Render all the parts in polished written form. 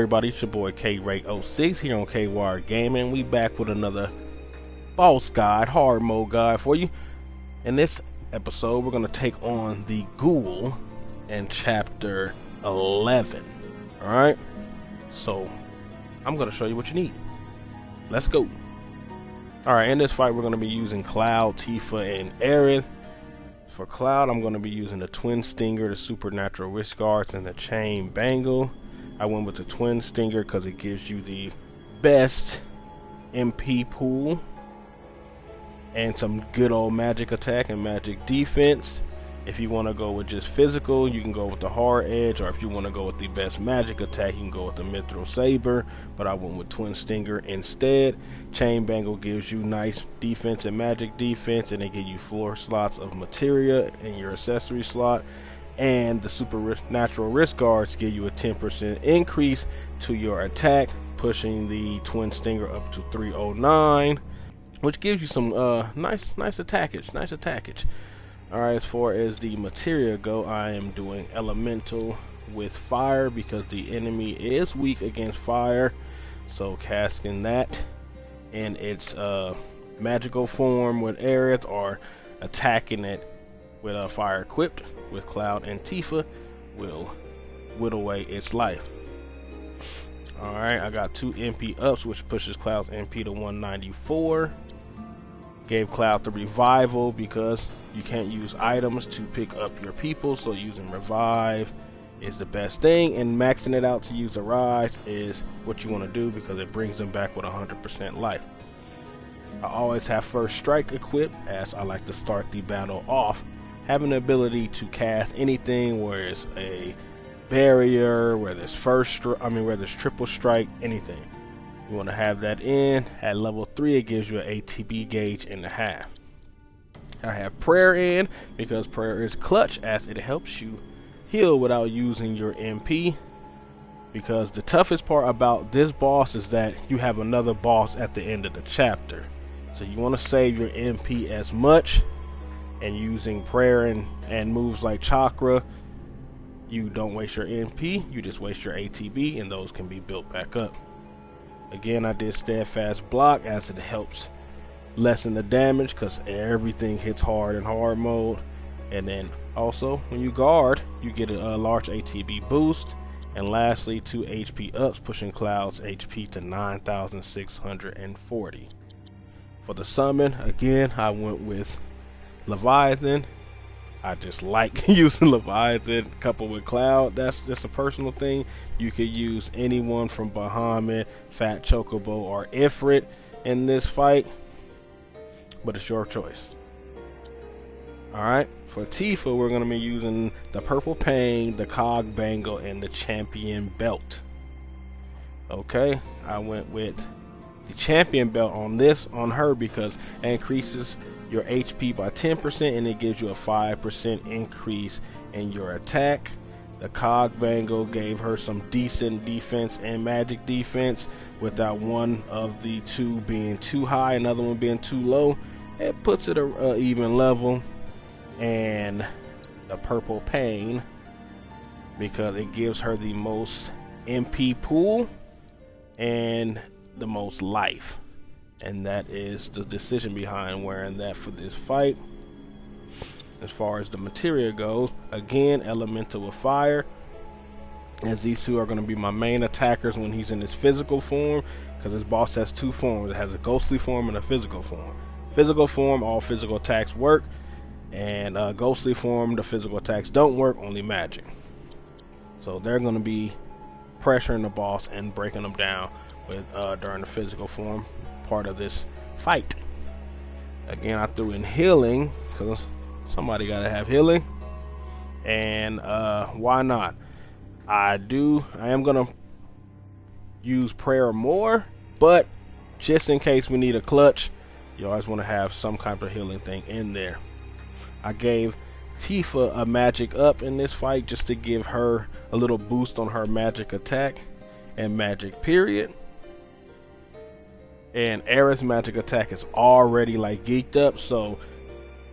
everybody, it's your boy KWireGaming here on KWireGaming. We back with another boss guide, hard mode guide for you. In this episode, we're going to take on the Ghoul in chapter 11. Alright, so I'm going to show you what you need. Let's go. Alright, in this fight we're going to be using Cloud, Tifa, and Aerith. For Cloud, I'm going to be using the Twin Stinger, the Supernatural Wrist Guards, and the Chain Bangle. I went with the Twin Stinger because it gives you the best MP pool and some good old magic attack and magic defense. If you want to go with just physical, you can go with the hard edge, or if you want to go with the best magic attack, you can go with the Mithril Saber, but I went with Twin Stinger instead. Chain Bangle gives you nice defense and magic defense, and they give you 4 slots of materia in your accessory slot. And the Supernatural Wrist Guards give you a 10% increase to your attack, pushing the Twin Stinger up to 309, which gives you some nice attackage. Alright, as far as the materia go, I am doing elemental with fire because the enemy is weak against fire. So casting that in its magical form with Aerith, or attacking it with a fire equipped with Cloud and Tifa, will whittle away its life. Alright, I got 2 MP ups, which pushes Cloud's MP to 194. Gave Cloud the revival because you can't use items to pick up your people, so using revive is the best thing, and maxing it out to use the rise is what you want to do because it brings them back with 100% life. I always have first strike equipped, as I like to start the battle off having the ability to cast anything, where it's a barrier, where there's where there's triple strike, anything. You want to have that in. At level 3, it gives you an ATB gauge and a half. I have prayer in because prayer is clutch, as it helps you heal without using your MP. Because the toughest part about this boss is that you have another boss at the end of the chapter. So you want to save your MP as much, and using prayer and moves like chakra, you don't waste your MP, you just waste your ATB, and those can be built back up. Again, I did Steadfast block as it helps lessen the damage because everything hits hard in hard mode. And then also when you guard, you get a large ATB boost. And lastly, 2 HP ups, pushing Cloud's HP to 9,640. For the summon, again, I went with Leviathan. I just like using Leviathan coupled with Cloud. That's just a personal thing. You could use anyone from Bahamut, Fat Chocobo, or Ifrit in this fight, but it's your choice. Alright, for Tifa, we're going to be using the Purple Pain, the Cog Bangle, and the Champion Belt. Okay, I went with the Champion Belt on her because it increases your HP by 10%, and it gives you a 5% increase in your attack. The Cog Bangle gave her some decent defense and magic defense without one of the two being too high, another one being too low. It puts it a even level. And the Purple Pain, because it gives her the most MP pool and the most life. And that is the decision behind wearing that for this fight. As far as the materia goes, again, elemental with fire, as these two are going to be my main attackers when he's in his physical form, because this boss has 2 forms. It has a ghostly form and a physical form. Physical form, all physical attacks work, and ghostly form, the physical attacks don't work, only magic. So they're going to be pressuring the boss and breaking them down with during the physical form part of this fight. Again, I threw in healing because somebody gotta have healing, and why not? I am gonna use prayer more, but just in case we need a clutch, you always want to have some kind of healing thing in there. I gave Tifa a magic up in this fight just to give her a little boost on her magic attack and magic period. And Aerith's magic attack is already like geeked up, so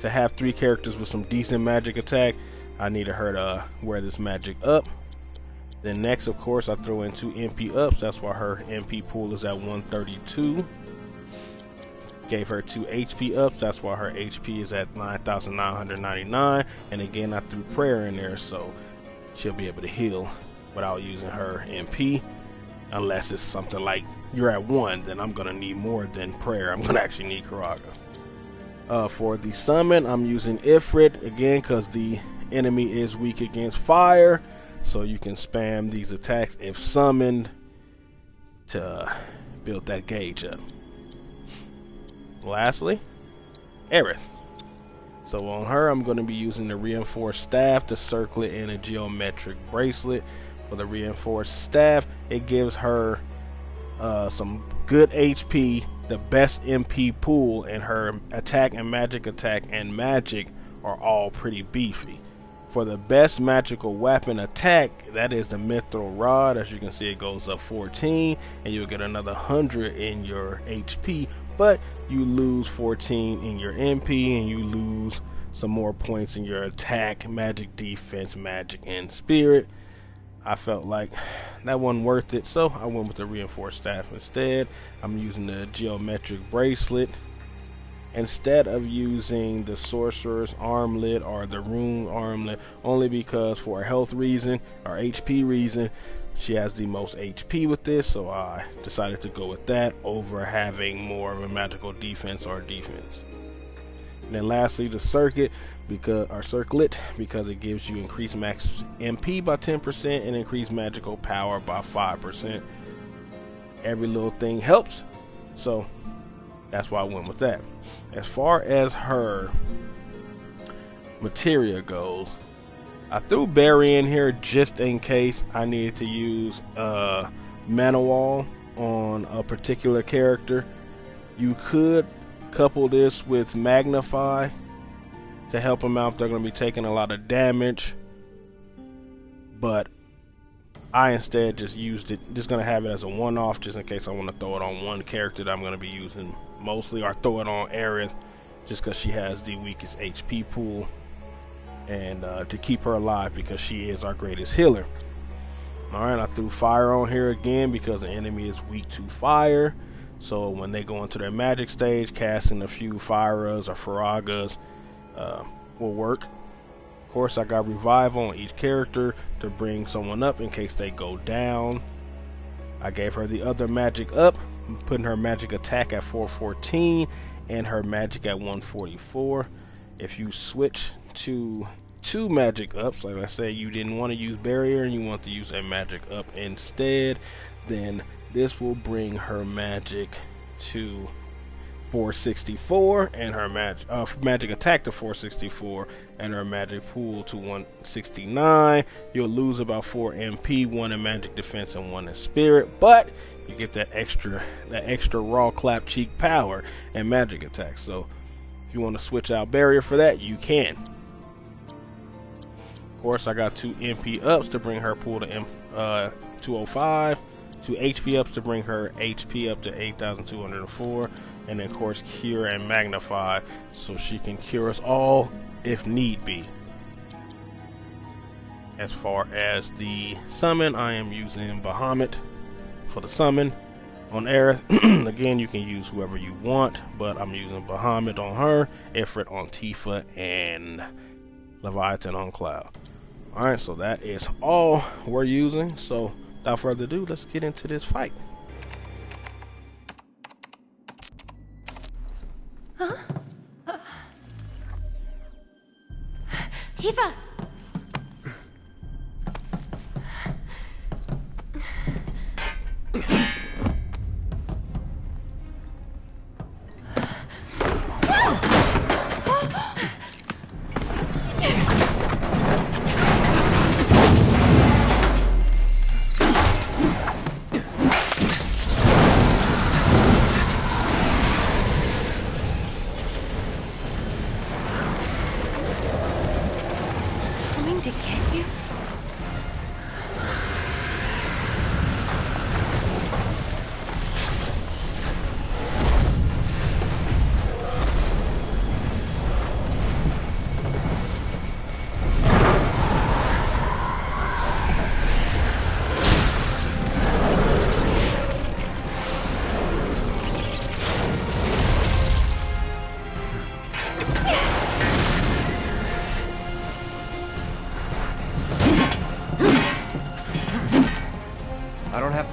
to have 3 characters with some decent magic attack, I needed her to wear this magic up. Then next, of course, I throw in 2 MP ups. That's why her MP pool is at 132. Gave her 2 HP ups. That's why her HP is at 9,999. And again, I threw prayer in there, so she'll be able to heal without using her MP. Unless it's something like you're at 1, then I'm gonna need more than prayer. I'm gonna actually need Curaga. For the summon, I'm using Ifrit again because the enemy is weak against fire. So you can spam these attacks if summoned to build that gauge up. Lastly, Aerith. So on her, I'm going to be using the reinforced staff, the circlet, and a geometric bracelet. For the reinforced staff, it gives her some good HP, the best MP pool, and her attack and magic are all pretty beefy. For the best magical weapon attack, that is the Mithril Rod. As you can see, it goes up 14, and you'll get another 100 in your HP, but you lose 14 in your MP, and you lose some more points in your attack, magic, defense, magic, and spirit. I felt like that wasn't worth it, so I went with the reinforced staff instead. I'm using the geometric bracelet instead of using the sorcerer's armlet or the rune armlet, only because for a health reason or HP reason, she has the most HP with this, so I decided to go with that over having more of a magical defense or defense. And then lastly, the circuit circlet, because it gives you increased max MP by 10% and increased magical power by 5%. Every little thing helps, so that's why I went with that. As far as her materia goes, I threw Barry in here just in case I needed to use mana wall on a particular character. You could couple this with magnify to help them out if they're going to be taking a lot of damage, but I instead just used it, just going to have it as a one-off just in case I want to throw it on one character that I'm going to be using mostly, or throw it on Aerith just because she has the weakest HP pool, and to keep her alive because she is our greatest healer. Alright, I threw fire on here again because the enemy is weak to fire, so when they go into their magic stage, casting a few Firas or Curagas will work. Of course, I got revive on each character to bring someone up in case they go down. I gave her the other magic up, putting her magic attack at 414 and her magic at 144. If you switch to 2 magic ups, like I said, you didn't want to use barrier and you want to use a magic up instead, then this will bring her magic to 464 and her magic attack to 464 and her magic pool to 169. You'll lose about 4 MP, 1 in magic defense and 1 in spirit, but you get that extra raw clap cheek power and magic attack. So if you want to switch out barrier for that, you can. Of course, I got 2 MP ups to bring her pool to 205, 2 HP ups to bring her HP up to 8,204, and then of course cure and magnify so she can cure us all if need be. As far as the summon, I am using Bahamut for the summon on Aerith. Again, you can use whoever you want, but I'm using Bahamut on her, Ifrit on Tifa, and Leviathan on Cloud. Alright, so that is all we're using, so without further ado, let's get into this fight. Huh? Tifa! To get you?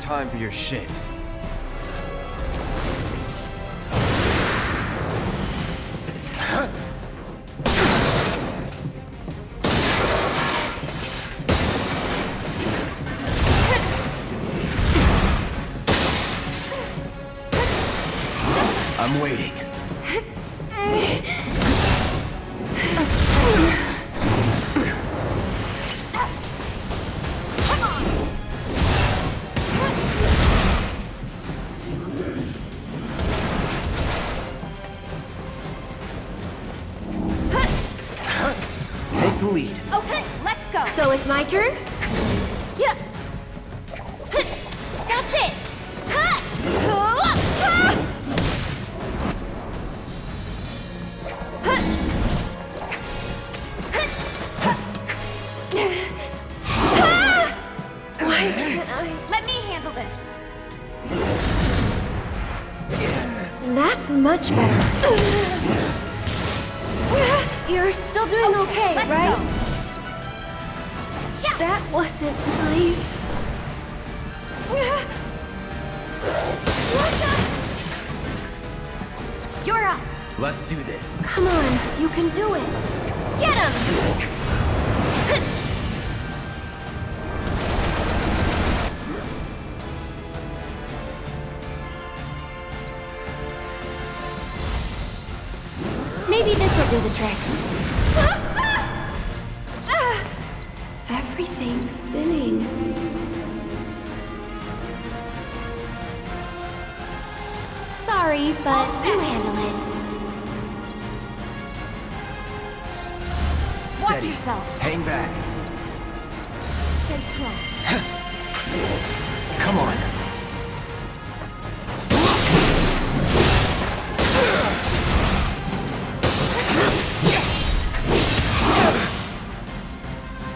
time for your shit. I'm waiting. Take the lead. Okay, let's go. So it's my turn? Yeah. That's it. Why can't I? Let me handle this. That's much better. You're still doing okay, right? Go. Yeah. That wasn't nice. You're up. Let's do this. Come on, you can do it. Get him! Maybe this'll do the trick. Everything's spinning. Sorry, but you handle it. Watch Steady. yourself. Hang back. Stay strong. Come on.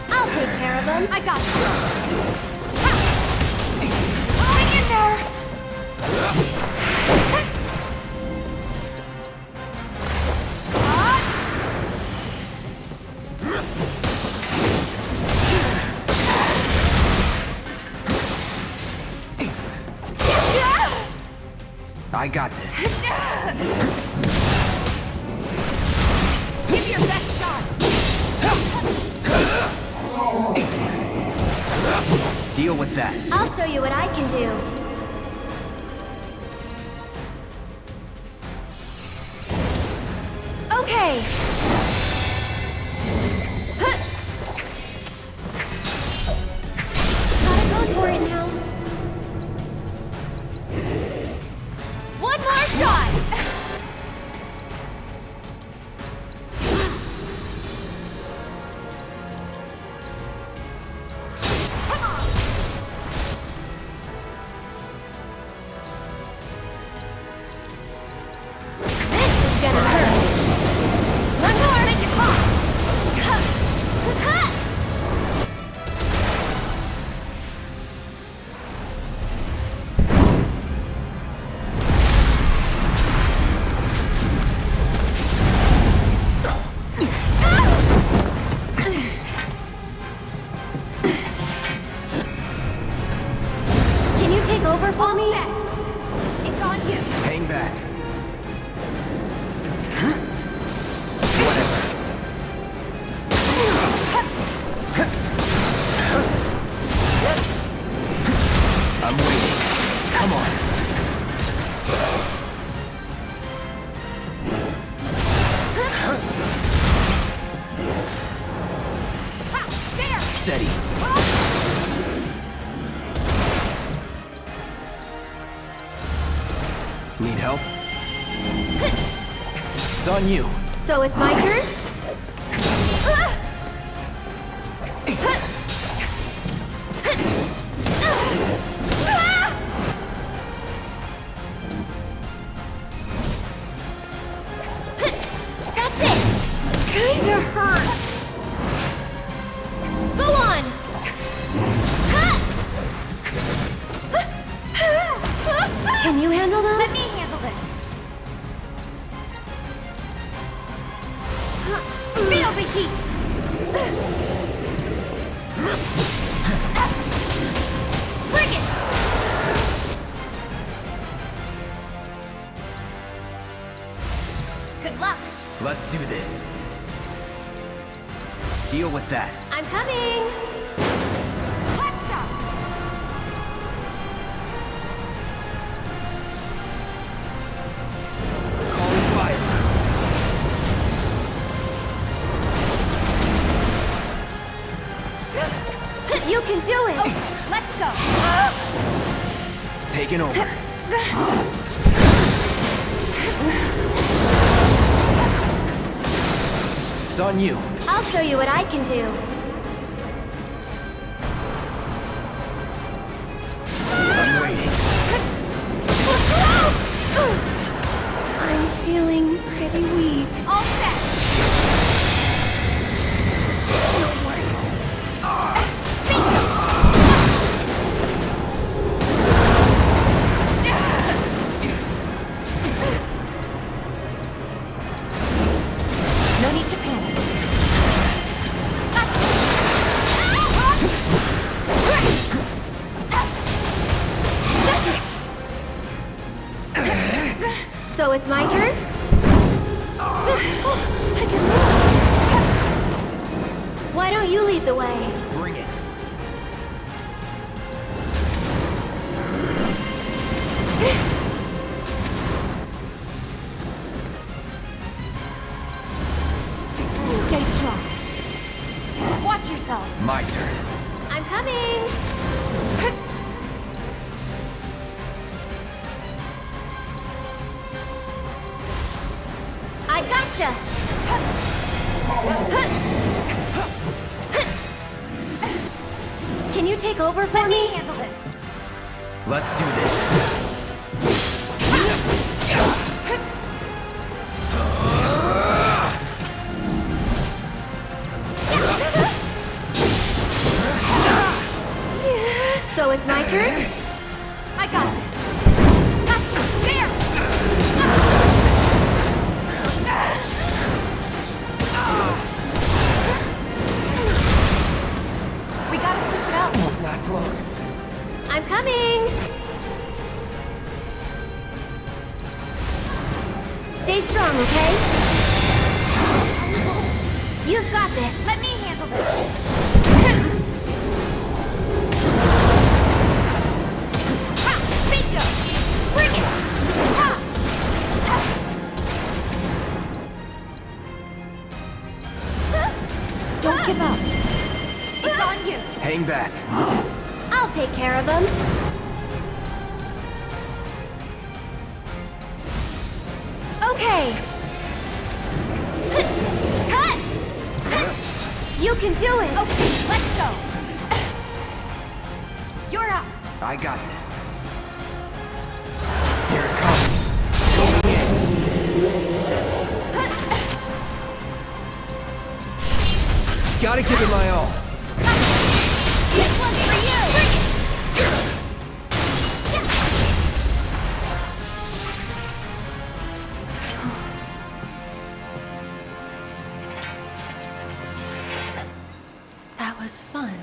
I'll take care of them. I got this. Hang in there. I got this. Give your best shot. Deal with that. I'll show you what I can do. Okay. Gotta go for it now. One more shot. This is gonna hurt. One more, make it hot. Can you take over for me? It's on you. Hang back. I'm waiting. Come on. There. Steady. Need help? It's on you. So it's my turn? That's it! Kinda hurt. Go on! Can you handle them? Let me handle this. Feel the heat! Bring it! Good luck. Let's do this. Deal with that. I'm coming. Let's stop. Calling fire. You can do it. Okay, let's go. Taking over. It's on you. I'll show you what I can do. I'm waiting. I'm feeling pretty weak. All set. No need to panic. So it's my turn? I can move. Why don't you lead the way? Bring it. Stay strong. Watch yourself. My turn. I'm coming. I gotcha. Can you take over for me? Handle this. Let's do this. So it's my turn? I got this. Gotcha. There. We gotta switch it up. Won't last long. I'm coming. Stay strong, okay? You've got this. Let me handle this. Bingo! Bring it! Ha! Don't give up. It's on you. Hang back. I'll take care of him. Okay. You can do it. Okay, let's go. You're up. I got this. Here it comes. Going in. Gotta give it my all. This one's for you. Bring it. That was fun.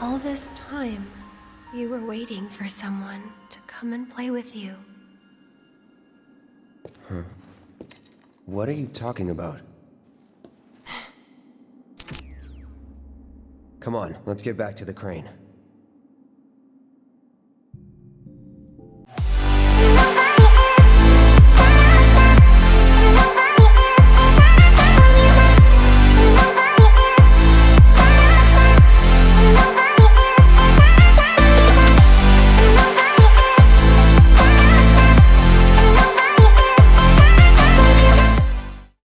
All this time, you were waiting for someone to come and play with you. What are you talking about? Come on, let's get back to the crane.